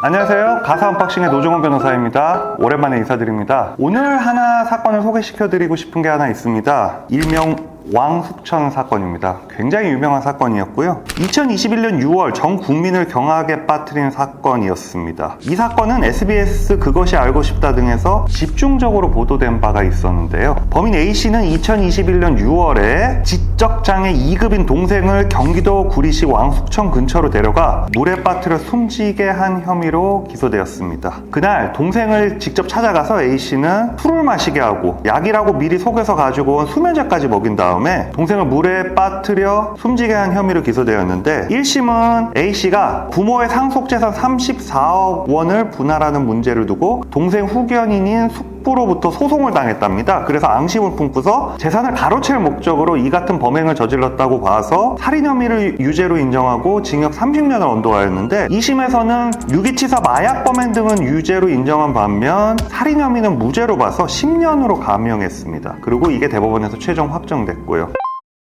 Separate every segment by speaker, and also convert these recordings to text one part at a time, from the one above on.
Speaker 1: 안녕하세요. 가사 언박싱의 노종원 변호사입니다. 오랜만에 인사드립니다. 오늘 하나 사건을 소개시켜드리고 싶은 게 하나 있습니다. 일명 왕숙천 사건입니다. 굉장히 유명한 사건이었고요. 2021년 6월 전 국민을 경악에 빠뜨린 사건이었습니다. 이 사건은 SBS 그것이 알고 싶다 등에서 집중적으로 보도된 바가 있었는데요. 범인 A씨는 2021년 6월에 지적장애 2급인 동생을 경기도 구리시 왕숙천 근처로 데려가 물에 빠뜨려 숨지게 한 혐의로 기소되었습니다. 그날 동생을 직접 찾아가서 A씨는 술을 마시게 하고 약이라고 미리 속여서 가지고 온 수면제까지 먹인 다음에 동생을 물에 빠뜨려 숨지게 한 혐의로 기소되었는데 1심은 A씨가 부모의 상속재산 34억 원을 분할하는 문제를 두고 동생 후견인인 숙부로부터 소송을 당했답니다. 그래서 앙심을 품고서 재산을 가로챌 목적으로 이 같은 범행을 저질렀다고 봐서 살인 혐의를 유죄로 인정하고 징역 30년을 언도하였는데 2심에서는 유기치사 마약 범행 등은 유죄로 인정한 반면 살인 혐의는 무죄로 봐서 10년으로 감형했습니다. 그리고 이게 대법원에서 최종 확정됐고요.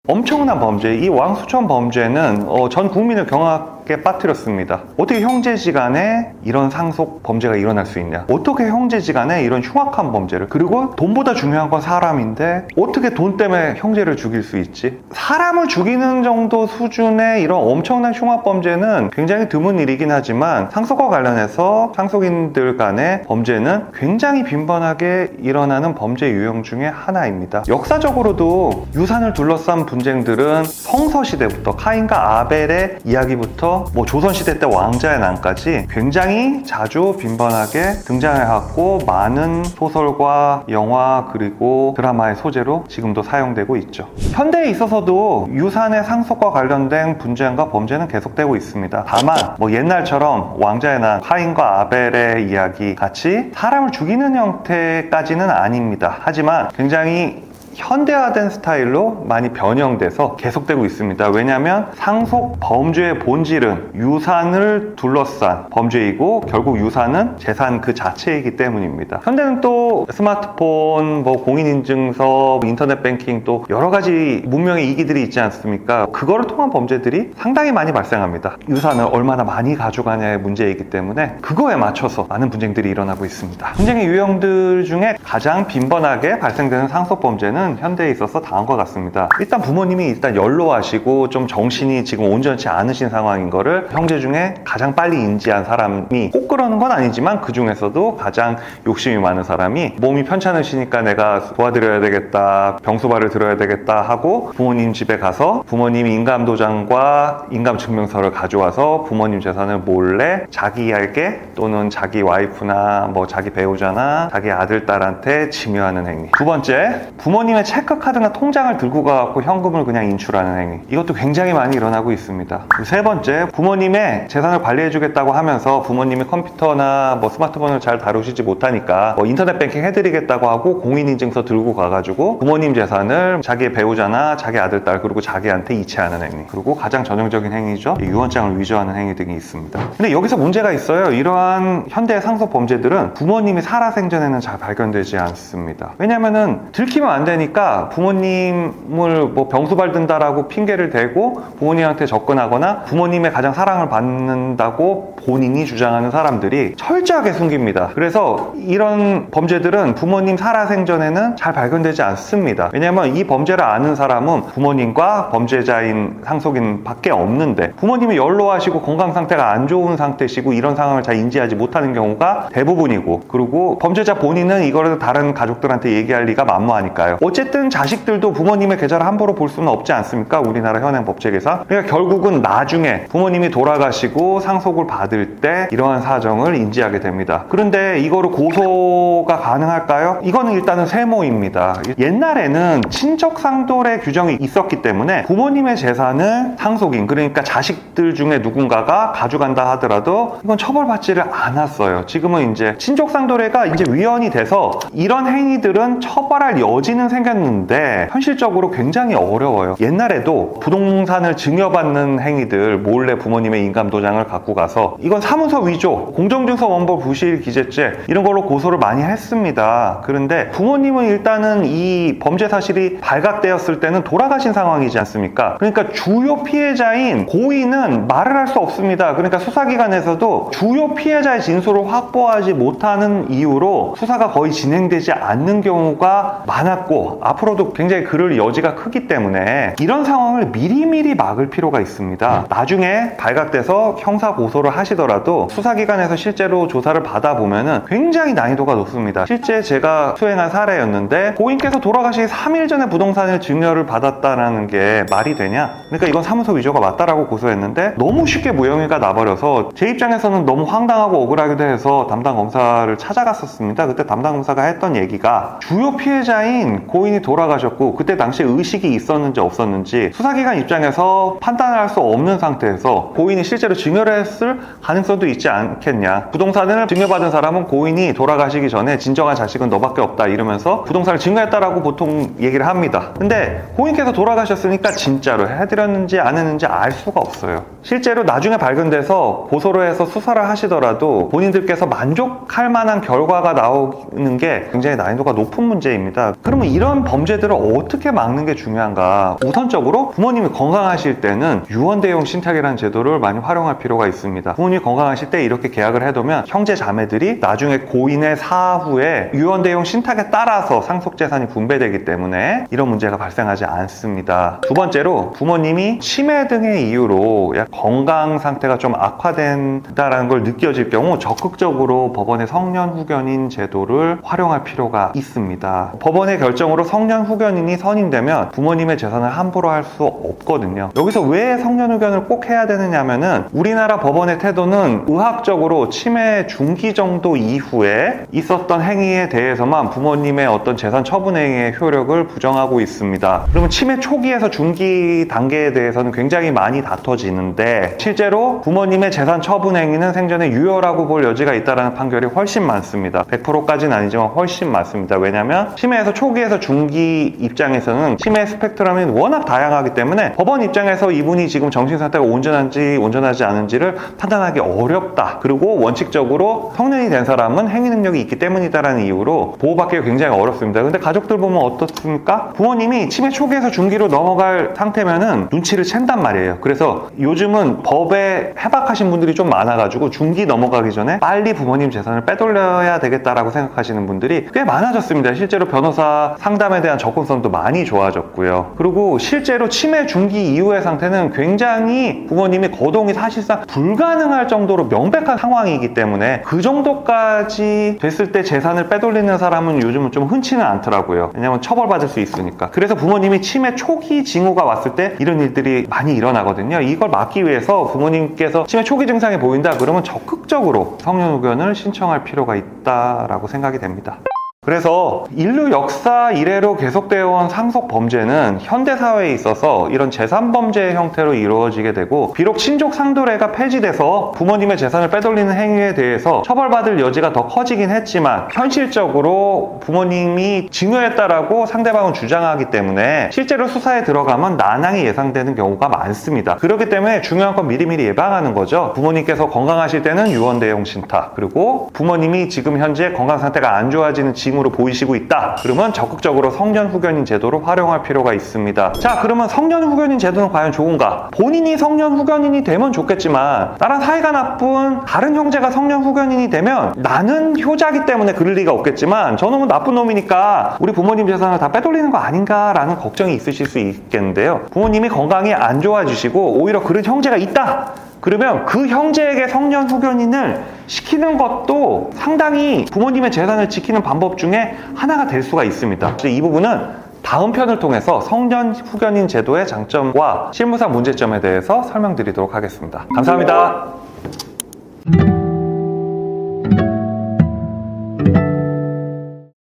Speaker 1: 엄청난 범죄, 이 왕숙천 범죄는 전 국민을 경악에 빠뜨렸습니다. 어떻게 형제지간에 이런 상속 범죄가 일어날 수 있냐? 어떻게 형제지간에 이런 흉악한 범죄를, 그리고 돈보다 중요한 건 사람인데 어떻게 돈 때문에 형제를 죽일 수 있지? 사람을 죽이는 정도 수준의 이런 엄청난 흉악 범죄는 굉장히 드문 일이긴 하지만 상속과 관련해서 상속인들 간의 범죄는 굉장히 빈번하게 일어나는 범죄 유형 중에 하나입니다. 역사적으로도 유산을 둘러싼 분쟁들은 성서시대부터 카인과 아벨의 이야기부터 조선시대 때 왕자의 난까지 굉장히 자주 빈번하게 등장해왔고 많은 소설과 영화 그리고 드라마의 소재로 지금도 사용되고 있죠. 현대에 있어서도 유산의 상속과 관련된 분쟁과 범죄는 계속되고 있습니다. 다만 옛날처럼 왕자의 난, 카인과 아벨의 이야기 같이 사람을 죽이는 형태까지는 아닙니다. 하지만 굉장히 현대화된 스타일로 많이 변형돼서 계속되고 있습니다. 왜냐하면 상속 범죄의 본질은 유산을 둘러싼 범죄이고 결국 유산은 재산 그 자체이기 때문입니다. 현대는 또 스마트폰, 공인인증서, 인터넷 뱅킹 또 여러 가지 문명의 이기들이 있지 않습니까? 그거를 통한 범죄들이 상당히 많이 발생합니다. 유산을 얼마나 많이 가져가냐의 문제이기 때문에 그거에 맞춰서 많은 분쟁들이 일어나고 있습니다. 분쟁의 유형들 중에 가장 빈번하게 발생되는 상속 범죄는 현대에 있어서 다음과 같습니다. 일단 부모님이 연로하시고 좀 정신이 지금 온전치 않으신 상황인 거를 형제 중에 가장 빨리 인지한 사람이, 꼭 그러는 건 아니지만 그 중에서도 가장 욕심이 많은 사람이 몸이 편찮으시니까 내가 도와드려야 되겠다, 병수발을 들어야 되겠다 하고 부모님 집에 가서 부모님 인감도장과 인감증명서를 가져와서 부모님 재산을 몰래 자기에게 또는 자기 와이프나 자기 배우자나 자기 아들, 딸한테 증여하는 행위. 두 번째, 부모님의 체크카드나 통장을 들고 가고 현금을 그냥 인출하는 행위. 이것도 굉장히 많이 일어나고 있습니다. 세 번째, 부모님의 재산을 관리해주겠다고 하면서 부모님이 컴퓨터나 스마트폰을 잘 다루시지 못하니까 인터넷 뱅킹 해드리겠다고 하고 공인인증서 들고 가가지고 부모님 재산을 자기의 배우자나 자기 아들, 딸 그리고 자기한테 이체하는 행위. 그리고 가장 전형적인 행위죠. 유언장을 위조하는 행위 등이 있습니다. 근데 여기서 문제가 있어요. 이러한 현대의 상속 범죄들은 부모님이 살아생전에는 잘 발견되지 않습니다. 왜냐면은 들키면 안 되니까 부모님을 병수발 든다라고 핑계를 대고 부모님한테 접근하거나 부모님의 가장 사랑을 받는다고 본인이 주장하는 사람들이 철저하게 숨깁니다. 그래서 이런 범죄들은 부모님 살아생전에는 잘 발견되지 않습니다. 왜냐하면 이 범죄를 아는 사람은 부모님과 범죄자인 상속인 밖에 없는데 부모님이 연로하시고 건강 상태가 안 좋은 상태시고 이런 상황을 잘 인지하지 못하는 경우가 대부분이고, 그리고 범죄자 본인은 이거를 다른 가족들한테 얘기할 리가 만무하니까요. 어쨌든 자식들도 부모님의 계좌를 함부로 볼 수는 없지 않습니까? 우리나라 현행 법체계상. 그러니까 결국은 나중에 부모님이 돌아가시고 상속을 받을 때 이러한 사정을 인지하게 됩니다. 그런데 이거를 고소가 가능할까요? 이거는 일단은 세모입니다. 옛날에는 친척 상돌의 규정이 있었기 때문에 부모님의 재산을 상속인, 그러니까 자식들 중에 누군가가 가져간다 하더라도 이건 처벌받지를 않았어요. 지금은 이제 친족 상도례가 이제 위헌이 돼서 이런 행위들은 처벌할 여지는 생겼는데 현실적으로 굉장히 어려워요. 옛날에도 부동산을 증여받는 행위들, 몰래 부모님의 인감도장을 갖고 가서 이건 사무소 위조, 공정증서 원본 부실 기재죄 이런 걸로 고소를 많이 했습니다. 그런데 부모님은 일단은 이 범죄 사실이 발각되었을 때는 돌아가신 상황이지 않습니까? 그러니까 주요 피해자인 고인은 말을 할 수 없습니다. 그러니까 수사기관에서도 주요 피해자의 진술을 확보하지 못하는 이유로 수사가 거의 진행되지 않는 경우가 많았고 앞으로도 굉장히 그럴 여지가 크기 때문에 이런 상황을 미리미리 막을 필요가 있습니다. 나중에 발각돼서 형사 고소를 하시더라도 수사기관에서 실제로 조사를 받아보면은 굉장히 난이도가 높습니다. 실제 제가 수행한 사례였는데 고인께서 돌아가시기 3일 전에 부동산을 증여를 받았다라는 게 말이 되냐? 그러니까 이건 사무소 위조가 맞다라고 고소했는데 너무 쉽게 무혐의가 나버려서 제 입장에서는 너무 황당하고 억울하기도 해서 담당 검사를 찾아갔었습니다. 그때 담당 검사가 했던 얘기가 주요 피해자인 고인이 돌아가셨고 그때 당시에 의식이 있었는지 없었는지 수사기관 입장에서 판단을 할 수 없는 상태에서 고인이 실제로 증여를 했을 가능성도 있지 않겠냐. 부동산을 증여받은 사람은 고인이 돌아가시기 전에 진정한 자식은 너밖에 없다 이러면서 부동산을 증여했다라고 보통 얘기를 합니다. 근데 고인께서 돌아가셨으니까 진짜로 해드렸는지 안 했는지 알 수가 없어요. 실제로 나중에 발견돼서 고소를 해서 수사를 하시더라도 본인들께서 만족할 만한 결과가 나오는 게 굉장히 난이도가 높은 문제입니다. 그러면 이런 범죄들을 어떻게 막는 게 중요한가? 우선적으로 부모님이 건강하실 때는 유언대용 신탁이라는 제도를 많이 활용할 필요가 있습니다. 부모님이 건강하실 때 이렇게 계약을 해두면 형제 자매들이 나중에 고인의 사후에 유언대용 신탁에 따라서 상속재산이 분배되기 때문에 이런 문제가 발생하지 않습니다. 두 번째로 부모님이 치매 등의 이유로 건강 상태가 좀 악화된다는 걸 느껴질 경우 적극적으로 법원의 성년 후견인 제도를 활용할 필요가 있습니다. 법원의 결정으로 성년 후견인이 선임되면 부모님의 재산을 함부로 할 수 없거든요. 여기서 왜 성년 후견을 꼭 해야 되느냐면은 우리나라 법원의 태도는 의학적으로 치매 중기 정도 이후에 있었던 행위에 대해서만 부모님의 어떤 재산 처분 행위의 효력을 부정하고 있습니다. 그러면 치매 초기에서 중기 단계에 대해서는 굉장히 많이 다퉈지는데 실제로 부모님의 재산 처분 행위는 생전에 유효라고 볼 여지가 있다는 판결이 훨씬 많습니다. 100%까지는 아니지만 훨씬 많습니다. 왜냐하면 치매에서 초기에서 중기 입장에서는 치매 스펙트럼이 워낙 다양하기 때문에 법원 입장에서 이분이 지금 정신 상태가 온전한지 온전하지 않은지를 판단하기 어렵다. 그리고 원칙적으로 성년이 된 사람은 행위 능력이 있기 때문이다라는 이유로 보호받기가 굉장히 어렵습니다. 근데 가족들 보면 어떻습니까? 부모님이 치매 초기에서 중기로 넘어갈 상태면은 눈치를 챈단 말이에요. 그래서 요즘은 법에 해박하신 분들이 좀 많아가지고 중기 넘어가기 전에 빨리 부모님 재산을 빼돌려야 되겠다라고 생각하시는 분들이 꽤 많아졌습니다. 실제로 변호사 상담에 대한 접근성도 많이 좋아졌고요. 그리고 실제로 치매 중기 이후의 상태는 굉장히 부모님이 거동이 사실상 불가능할 정도로 명백한 상황이기 때문에 그 정도까지 됐을 때 재산을 빼돌리는 사람은 요즘은 좀 흔치는 않더라고요. 왜냐면 처벌받을 수 있으니까. 그래서 부모님이 치매 초기 징후가 왔을 때 이런 일들이 많이 일어나거든요. 이걸 막기 위해서 부모님께서 치매 초기 증상이 보인다 그러면 적극적으로 성년 후견을 신청할 필요가 있다라고 생각이 됩니다. 그래서 인류 역사 이래로 계속되어 온 상속 범죄는 현대사회에 있어서 이런 재산범죄의 형태로 이루어지게 되고 비록 친족 상도례가 폐지돼서 부모님의 재산을 빼돌리는 행위에 대해서 처벌받을 여지가 더 커지긴 했지만 현실적으로 부모님이 증여했다라고 상대방은 주장하기 때문에 실제로 수사에 들어가면 난항이 예상되는 경우가 많습니다. 그렇기 때문에 중요한 건 미리미리 예방하는 거죠. 부모님께서 건강하실 때는 유언대용 신탁, 그리고 부모님이 지금 현재 건강 상태가 안 좋아지는 징후로 보이시고 있다. 그러면 적극적으로 성년 후견인 제도를 활용할 필요가 있습니다. 자, 그러면 성년 후견인 제도는 과연 좋은가? 본인이 성년 후견인이 되면 좋겠지만 나랑 사이가 나쁜 다른 형제가 성년 후견인이 되면 나는 효자기 때문에 그럴 리가 없겠지만 저놈은 나쁜 놈이니까 우리 부모님 재산을 다 빼돌리는 거 아닌가라는 걱정이 있으실 수 있겠는데요. 부모님이 건강이 안 좋아지시고 오히려 그런 형제가 있다. 그러면 그 형제에게 성년 후견인을 시키는 것도 상당히 부모님의 재산을 지키는 방법 중에 하나가 될 수가 있습니다. 이 부분은 다음 편을 통해서 성년 후견인 제도의 장점과 실무상 문제점에 대해서 설명드리도록 하겠습니다. 감사합니다.